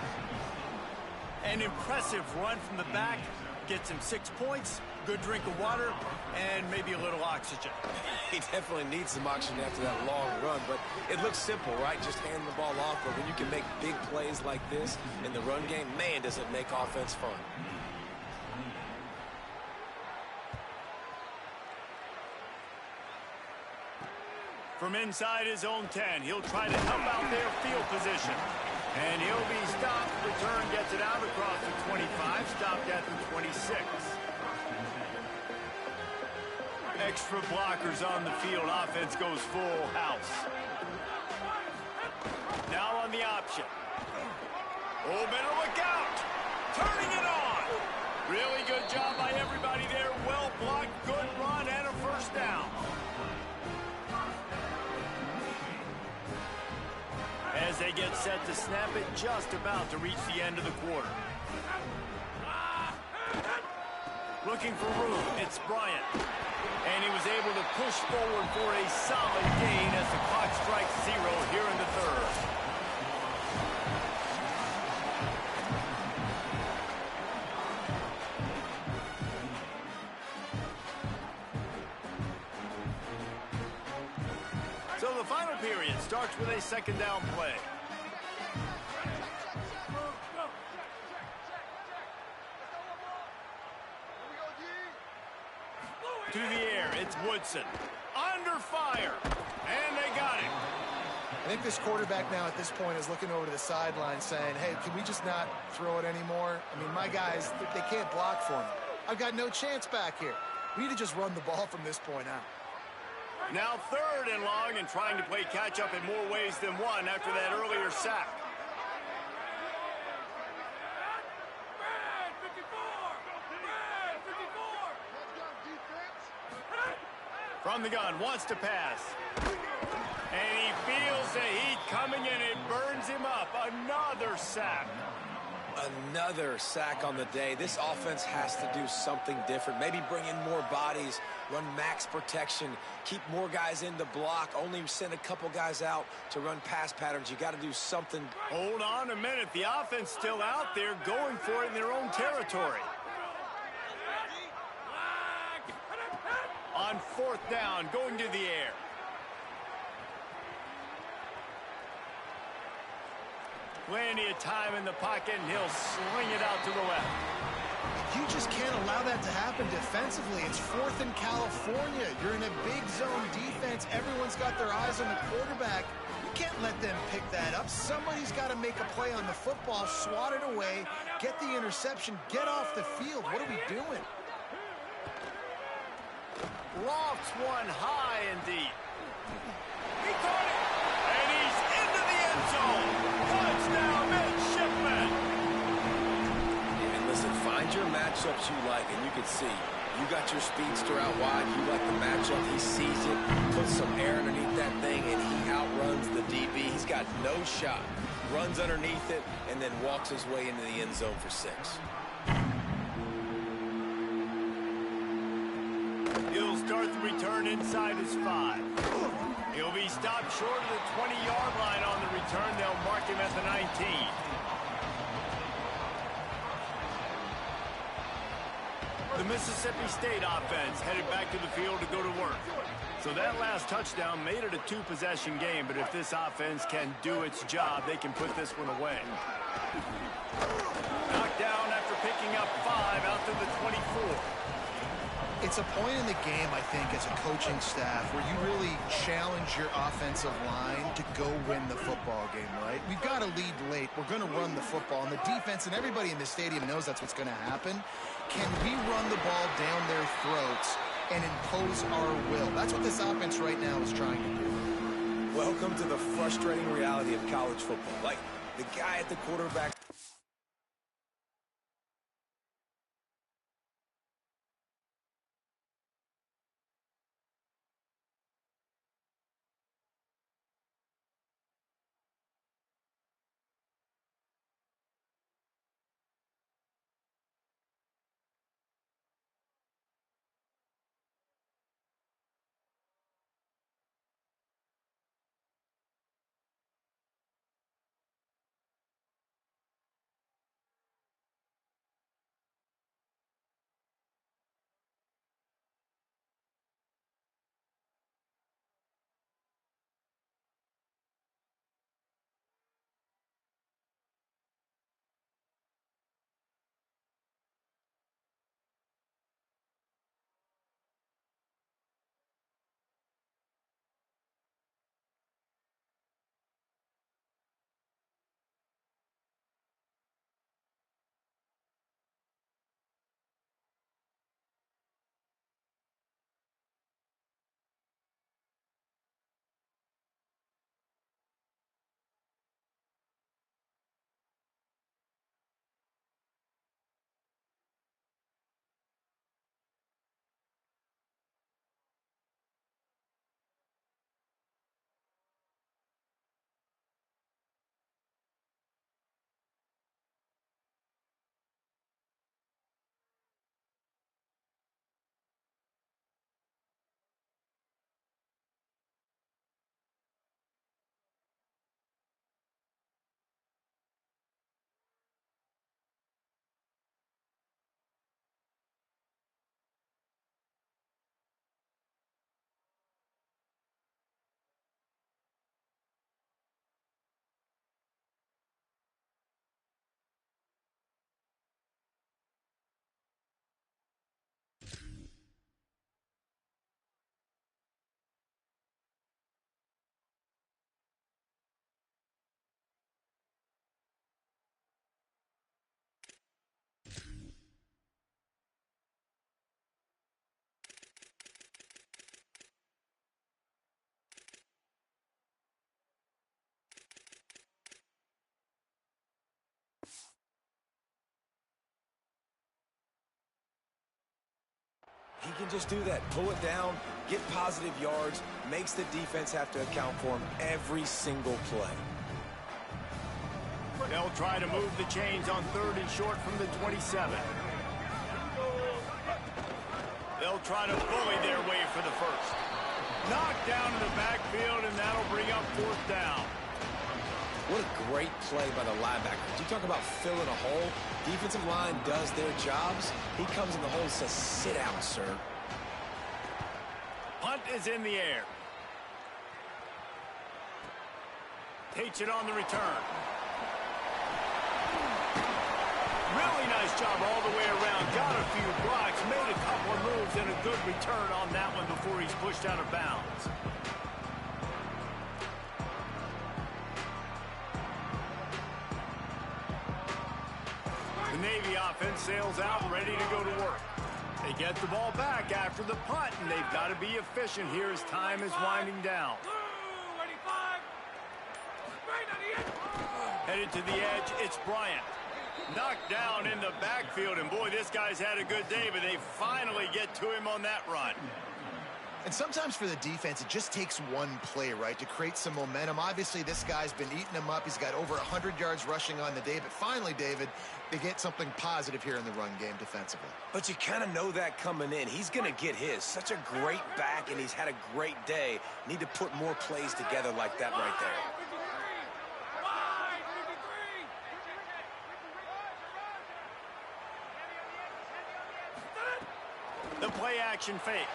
An impressive run from the back. Gets him 6 points, good drink of water, and maybe a little oxygen. He definitely needs some oxygen after that long run, but it looks simple, right? Just hand the ball off, but when you can make big plays like this in the run game, man, does it make offense fun. From inside his own 10, he'll try to help out their field position. And he'll be stopped. Return gets it out across the 25, stopped at the 26. Extra blockers on the field. Offense goes full house. Now on the option. Oh, better look out. Turning it on. Really good job by everybody there. Well blocked, good run, and a first down. As they get set to snap it, just about to reach the end of the quarter. Looking for room, it's Bryant. And he was able to push forward for a solid gain as the clock strikes 0 here in the 3rd. So the final period starts with a 2nd down play. To the air, it's Woodson. Under fire. And they got him. I think this quarterback now at this point is looking over to the sideline saying, hey, can we just not throw it anymore? I mean, my guys, they can't block for me. I've got no chance back here. We need to just run the ball from this point out. Now 3rd and long and trying to play catch-up in more ways than one after that earlier sack. From the gun, wants to pass. And he feels the heat coming and it burns him up. Another sack. Another sack on the day. This offense has to do something different. Maybe bring in more bodies, run max protection, keep more guys in the block, only send a couple guys out to run pass patterns. You got to do something. Hold on a minute. The offense still out there going for it in their own territory. On 4th down, going to the air. Plenty of time in the pocket, and he'll sling it out to the left. You just can't allow that to happen defensively. It's 4th in California. You're in a big zone defense. Everyone's got their eyes on the quarterback. You can't let them pick that up. Somebody's got to make a play on the football, swat it away, get the interception, get off the field. What are we doing? Lofts one high and deep. He caught it, and he's into the end zone. Touchdown, midshipman. And listen, find your matchups you like, and you can see. You got your speedster out wide. You like the matchup. He sees it, puts some air underneath that thing, and he outruns the DB. He's got no shot. Runs underneath it, and then walks his way into the end zone for 6. He'll start the return inside his 5. He'll be stopped short of the 20-yard line on the return. They'll mark him at the 19. The Mississippi State offense headed back to the field to go to work. So that last touchdown made it a two-possession game, but if this offense can do its job, they can put this one away. Knocked down after picking up 5 out to the 24. It's a point in the game, I think, as a coaching staff where you really challenge your offensive line to go win the football game, right? We've got to lead late. We're going to run the football. And the defense and everybody in the stadium knows that's what's going to happen. Can we run the ball down their throats and impose our will? That's what this offense right now is trying to do. Welcome to the frustrating reality of college football. Like, the guy at the quarterback. He can just do that. Pull it down, get positive yards, makes the defense have to account for him every single play. They'll try to move the chains on 3rd and short from the 27. They'll try to bully their way for the first. Knocked down in the backfield, and that'll bring up 4th down. What a great play by the linebacker. You talk about filling a hole. Defensive line does their jobs. He comes in the hole and says, sit down, sir. Punt is in the air. Takes it on the return. Really nice job all the way around. Got a few blocks, made a couple of moves, and a good return on that one before he's pushed out of bounds. The Navy offense sails out, ready to go to work. They get the ball back after the punt, and they've got to be efficient here as time is winding down. Headed to the edge, it's Bryant. Knocked down in the backfield, and boy, this guy's had a good day, but they finally get to him on that run. And sometimes for the defense, it just takes one play, right, to create some momentum. Obviously, this guy's been eating them up. He's got over 100 yards rushing on the day. But finally, David, they get something positive here in the run game defensively. But you kind of know that coming in. He's going to get his. Such a great back, and he's had a great day. Need to put more plays together like that right there. The play action fake.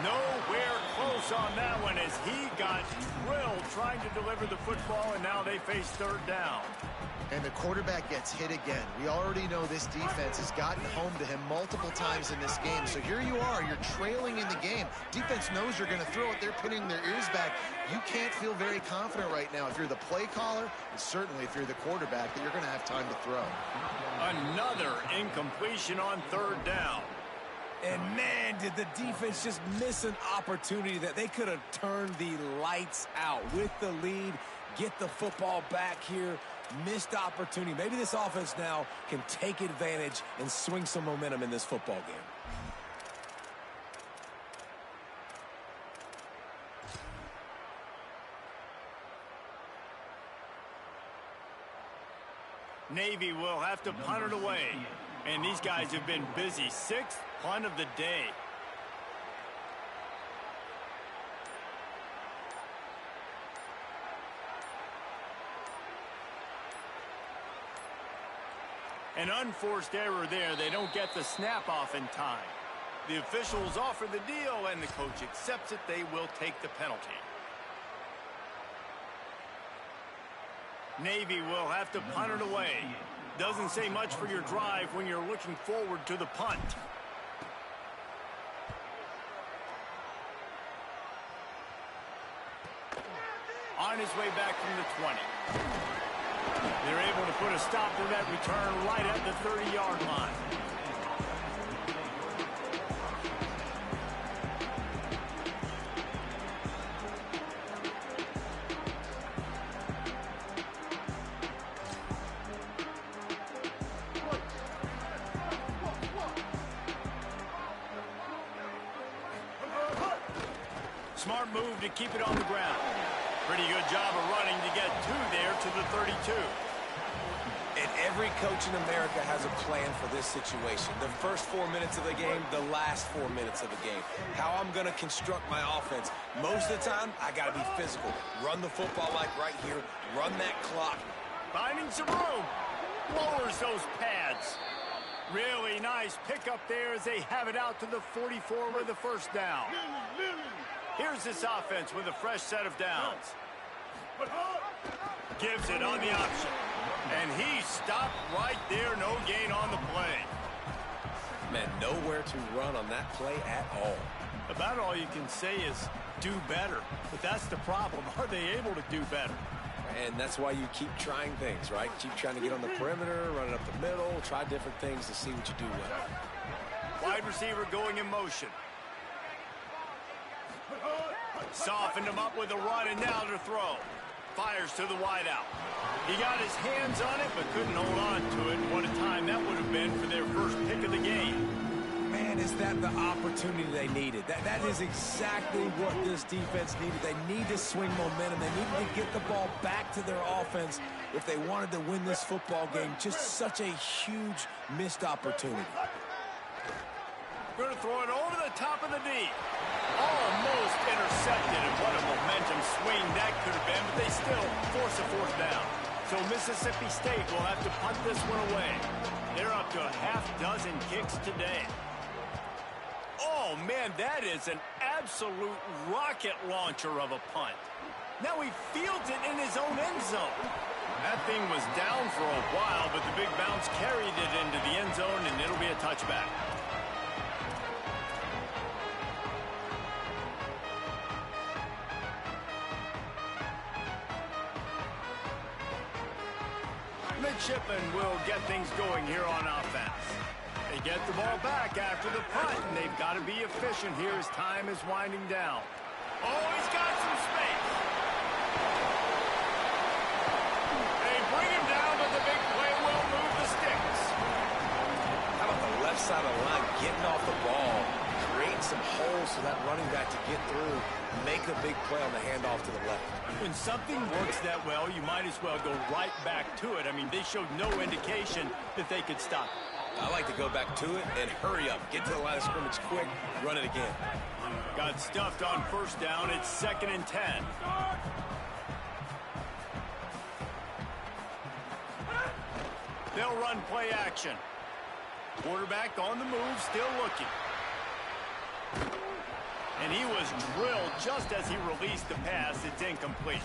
Nowhere close on that one as he got drilled trying to deliver the football, and now they face third down. And the quarterback gets hit again. We already know this defense has gotten home to him multiple times in this game. So here you are, you're trailing in the game. Defense knows you're going to throw it. They're pinning their ears back. You can't feel very confident right now if you're the play caller, and certainly if you're the quarterback, that you're going to have time to throw. Another incompletion on third down. And, man, did the defense just miss an opportunity that they could have turned the lights out with the lead, get the football back here. Missed opportunity. Maybe this offense now can take advantage and swing some momentum in this football game. Navy will have to punt it away. And these guys have been busy. Sixth punt of the day. An unforced error there. They don't get the snap off in time. The officials offer the deal, and the coach accepts it. They will take the penalty. Navy will have to punt it away. Doesn't say much for your drive when you're looking forward to the punt. On his way back from the 20. They're able to put a stop to that return right at the 30-yard line. Smart move to keep it on the ground. Pretty good job of running to get there to the 32. And every coach in America has a plan for this situation. The first 4 minutes of the game, the last 4 minutes of the game. How I'm going to construct my offense. Most of the time, I got to be physical. Run the football like right here. Run that clock. Finding some room. Lowers those pads. Really nice pickup there as they have it out to the 44 with the first down. Here's this offense with a fresh set of downs. Gives it on the option. And he stopped right there. No gain on the play. Man, nowhere to run on that play at all. About all you can say is do better. But that's the problem. Are they able to do better? And that's why you keep trying things, right? Keep trying to get on the perimeter, run it up the middle, try different things to see what you do well. Wide receiver going in motion. Softened him up with a run, and now to throw. Fires to the wideout. He got his hands on it, but couldn't hold on to it. What a time that would have been for their first pick of the game. Man, is that the opportunity they needed? That is exactly what this defense needed. They need to swing momentum. They needed to get the ball back to their offense if they wanted to win this football game. Just such a huge missed opportunity. Going to throw it over the top of the D. Almost intercepted, and what a momentum swing that could have been, but they still force a fourth down. So Mississippi State will have to punt this one away. They're up to a half-dozen kicks today. Oh, man, that is an absolute rocket launcher of a punt. Now he fields it in his own end zone. That thing was down for a while, but the big bounce carried it into the end zone, and it'll be a touchback. Midshipmen will get things going here on offense. They get the ball back after the punt, and they've got to be efficient here as time is winding down. Oh, he's got some space. They bring him down, but the big play will move the sticks. How about the left side of the line getting off the ball, creating some holes for that running back to get through, make a big play on the handoff to the left. When something works that well, you might as well go right back to it. I mean, they showed no indication that they could stop it. I like to go back to it and hurry up. Get to the line of scrimmage quick, run it again. Got stuffed on first down. It's 2nd and 10. They'll run play action. Quarterback on the move, still looking. And he was drilled just as he released the pass. It's incomplete.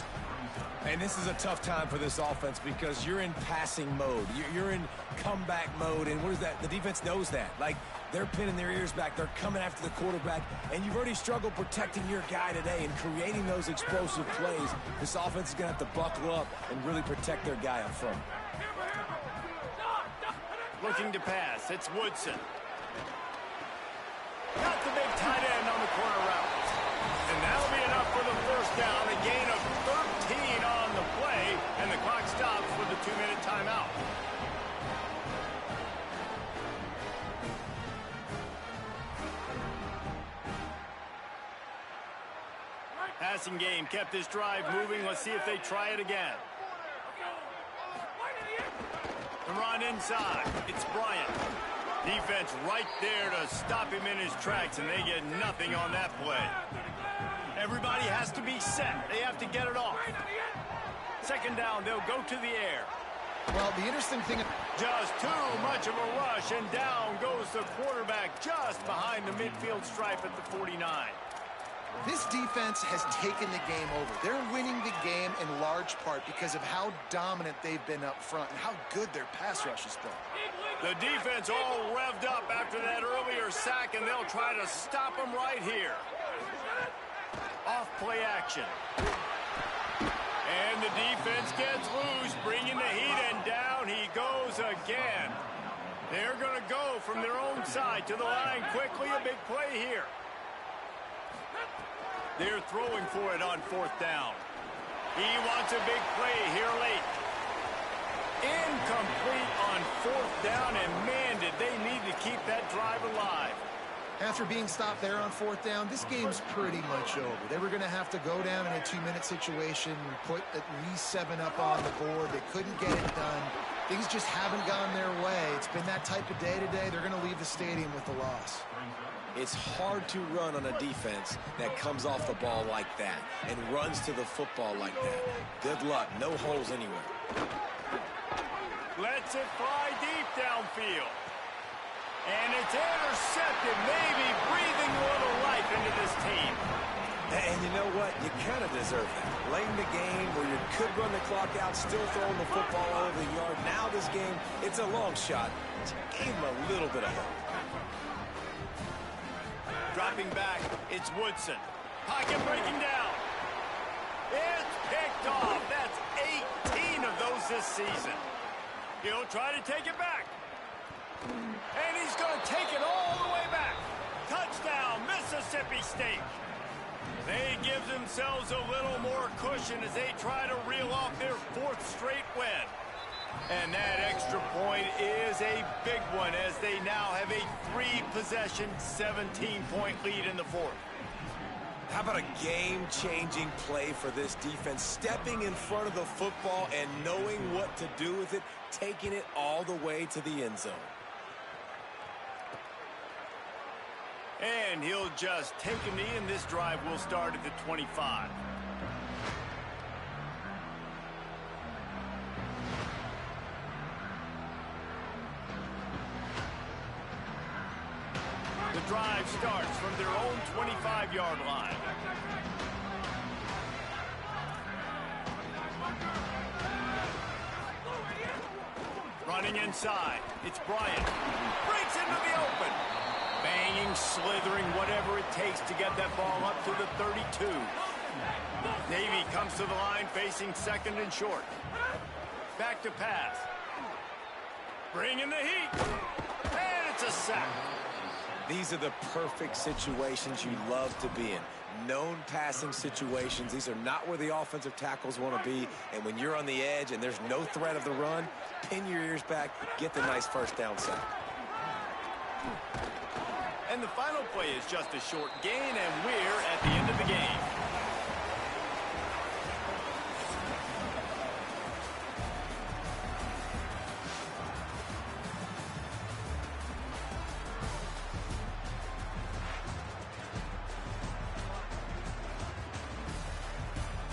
And this is a tough time for this offense because you're in passing mode. You're in comeback mode. And what is that? The defense knows that. Like, they're pinning their ears back. They're coming after the quarterback. And you've already struggled protecting your guy today and creating those explosive plays. This offense is going to have to buckle up and really protect their guy up front. Looking to pass. It's Woodson. Got the big tight end on the corner route. And that'll be enough for the first down. A gain of 13 on the play. And the clock stops with a 2-minute timeout. Passing game kept this drive moving. Let's see if they try it again. The run inside. It's Bryant. Defense right there to stop him in his tracks, and they get nothing on that play. Everybody has to be set. They have to get it off. 2nd down, they'll go to the air. Well, the interesting thing... Just too much of a rush, and down goes the quarterback just behind the midfield stripe at the 49. This defense has taken the game over. They're winning the game in large part because of how dominant they've been up front and how good their pass rush has been. The defense all revved up after that earlier sack, and they'll try to stop them right here. Off play action. And the defense gets loose, bringing the heat, and down he goes again. They're going to go from their own side to the line quickly. A big play here. They're throwing for it on 4th down. He wants a big play here late. Incomplete on 4th down, and man, did they need to keep that drive alive. After being stopped there on 4th down, this game's pretty much over. They were going to have to go down in a 2-minute situation, put at least 7 up on the board. They couldn't get it done. Things just haven't gone their way. It's been that type of day today. They're going to leave the stadium with the loss. It's hard to run on a defense that comes off the ball like that and runs to the football like that. Good luck. No holes anywhere. Lets it fly deep downfield. And it's intercepted, maybe breathing a little life into this team. And you know what? You kind of deserve that. Late in the game where you could run the clock out, still throwing the football all over the yard. Now this game, it's a long shot. Just gave him a little bit of hope. Dropping back, it's Woodson. Pocket breaking down. It's picked off. That's 18 of those this season. He'll try to take it back. And he's going to take it all the way back. Touchdown, Mississippi State. They give themselves a little more cushion as they try to reel off their 4th straight win. And that extra point is a big one as they now have a 3-possession, 17-point lead in the 4th. How about a game-changing play for this defense? Stepping in front of the football and knowing what to do with it, taking it all the way to the end zone. And he'll just take a knee, and this drive will start at the 25. The drive starts from their own 25-yard line. Running inside, it's Bryant. Breaks into the open. Banging, slithering, whatever it takes to get that ball up to the 32. Navy comes to the line facing 2nd and short. Back to pass. Bringing the heat. And it's a sack. These are the perfect situations you love to be in. Known passing situations. These are not where the offensive tackles want to be. And when you're on the edge and there's no threat of the run, pin your ears back, get the nice first down sack. And the final play is just a short gain, and we're at the end of